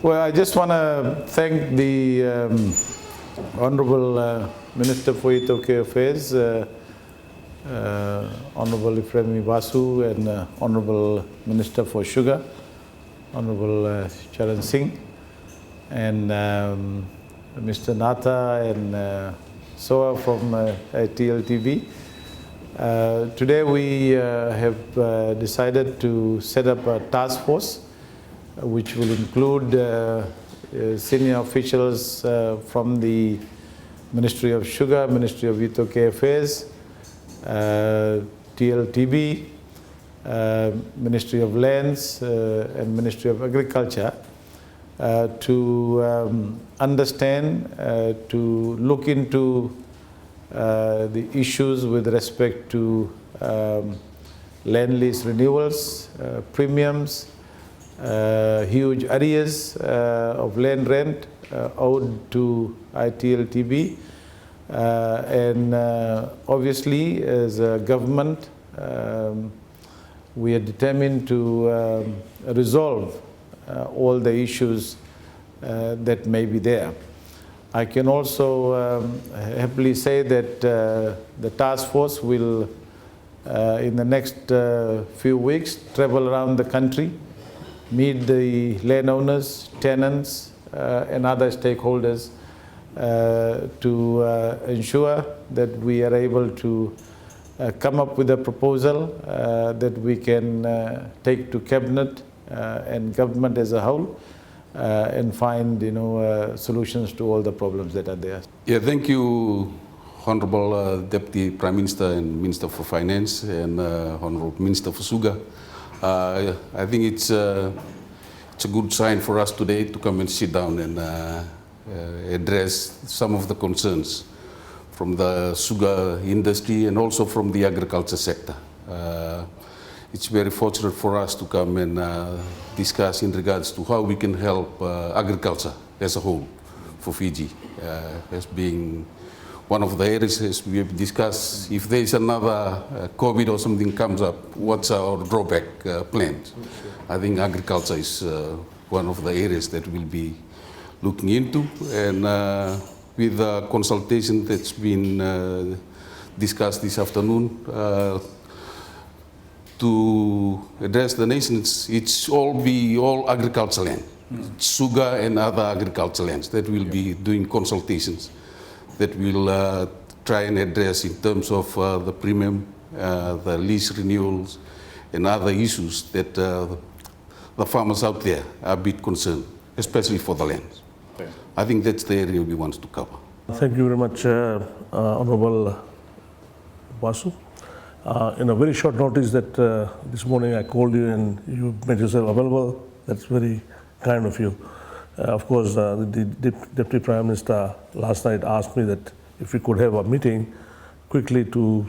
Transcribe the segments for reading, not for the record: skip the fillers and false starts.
Well, I just want to thank the Honorable Minister for Itaukei Affairs, Honorable Ifereimi Vasu, and Honorable Minister for Sugar, Honorable Charan Singh, and Mr. Nata and Soa from TLTV. Today we have decided to set up a task force which will include senior officials from the Ministry of Sugar, Ministry of Itaukei Affairs, TLTB, Ministry of Lands and Ministry of Agriculture to understand, to look into the issues with respect to land lease renewals, premiums, huge arrears of land rent owed to ITLTB, and obviously as a government we are determined to resolve all the issues that may be there. I can also happily say that the task force will in the next few weeks travel around the country, meet the landowners, tenants, and other stakeholders to ensure that we are able to come up with a proposal that we can take to Cabinet and government as a whole and find, solutions to all the problems that are there. Yeah, thank you, Honorable Deputy Prime Minister and Minister for Finance and Honorable Minister for Sugar. I think it's a good sign for us today to come and sit down and address some of the concerns from the sugar industry and also from the agriculture sector. It's very fortunate for us to come and discuss in regards to how we can help agriculture as a whole for Fiji, as being one of the areas, as we have discussed. If there is another COVID or something comes up, what's our drawback plans? I think agriculture is one of the areas that we'll be looking into, and with the consultation that's been discussed this afternoon, to address the nation, it's all agricultural land, sugar and other agricultural lands that will be doing consultations that will try and address in terms of the premium, the lease renewals, and other issues that the farmers out there are a bit concerned, especially for the lands. Okay. I think that's the area we want to cover. Thank you very much, Honorable Vasu. In a very short notice that this morning I called you and you made yourself available. That's very kind of you. Of course, the Deputy Prime Minister last night asked me that if we could have a meeting quickly to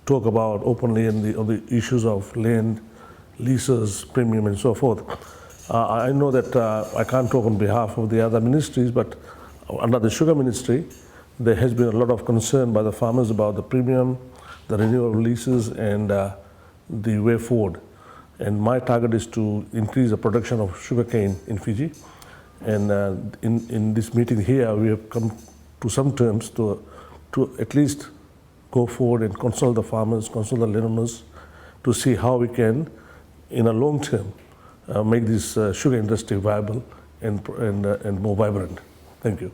talk about openly on the issues of land, leases, premium and so forth. I know that I can't talk on behalf of the other ministries, but under the Sugar Ministry, there has been a lot of concern by the farmers about the premium, the renewal of leases and the way forward. And my target is to increase the production of sugarcane in Fiji. And in this meeting here, we have come to some terms to at least go forward and consult the farmers, consult the landowners to see how we can, in a long term, make this sugar industry viable and more vibrant. Thank you.